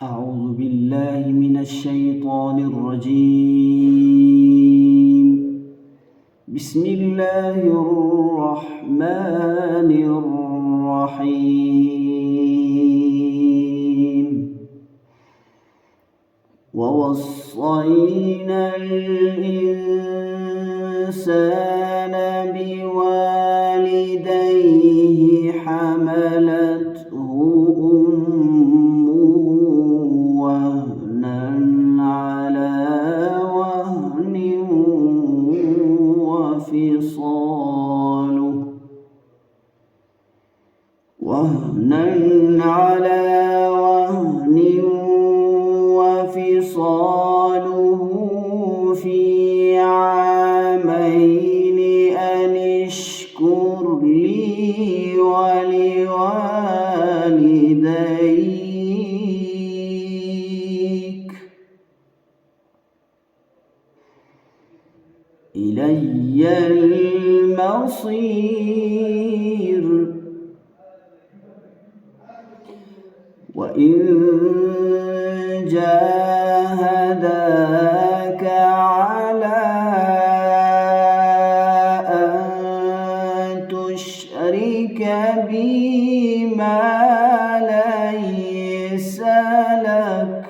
أعوذ بالله من الشيطان الرجيم. بسم الله الرحمن الرحيم. ووصينا الإنسان بوالديه حملته أمه وهنا على وهن وفصاله في عامين أن اشكر لي ولوالديك إلي المصير. وإن جاهداك على أن تشرك بي ما ليس لك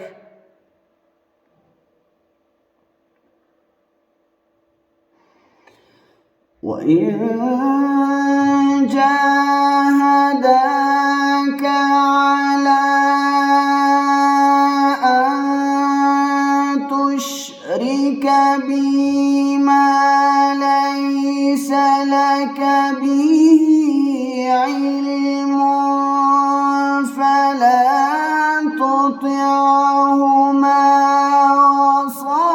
ليس لك به علم فلا تطعهما وصاحبهما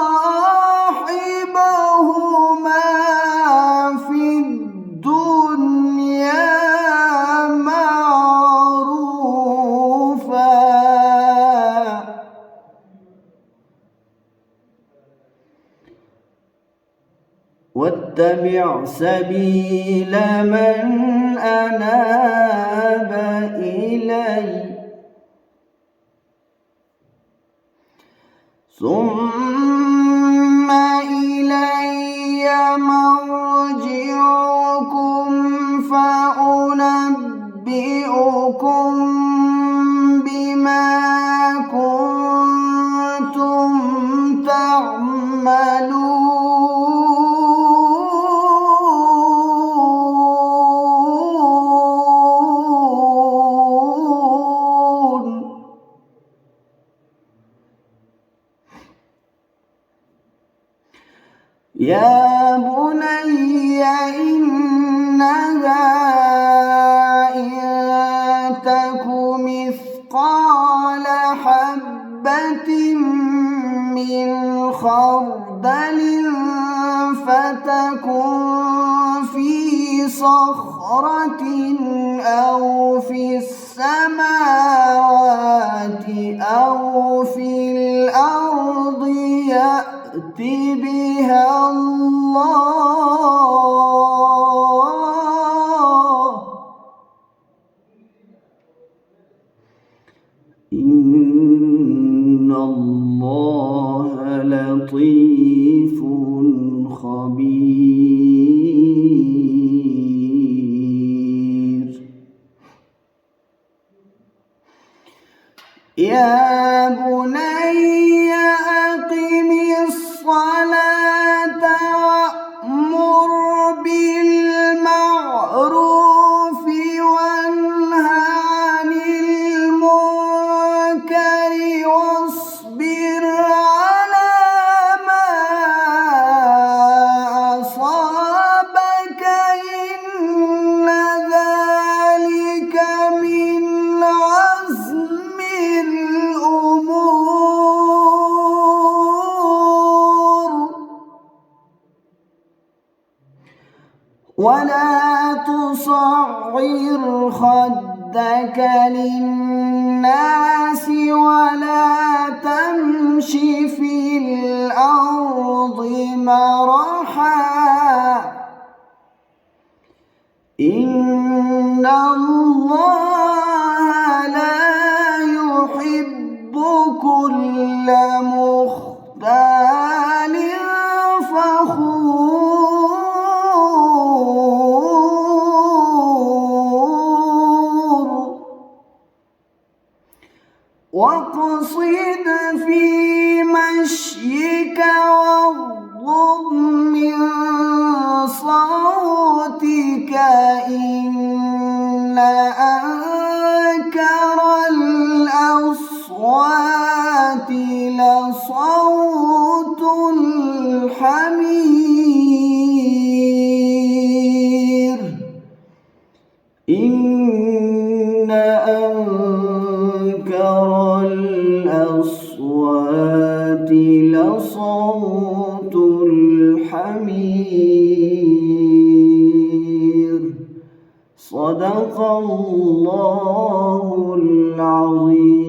في الدنيا معروفا واتبع سبيل من أناب إلي ثم إلي مرجعكم فأنبئكم بما كنتم تعملون. يا بني إنها إن تك مثقال حبة من خردل فتكن في صخرة أو في السماوات أو في الأرض يأت بها الله إن الله لطيف خبير. يا بني أقم الصلاة وأمر بالمعروف وانه عن المنكر واصبر على ما أصابك إن ذلك من عزم الأمور. ولا تصعر خدك للناس ولا تمش في الأرض مرحا إن الله لا يحب كل مختال فخور واقصد في مشيك واغضض من صوتك إن أنكر الأصوات لصوت الحمير إن أنكر الأصوات لصوت الحمير صدق الله العظيم.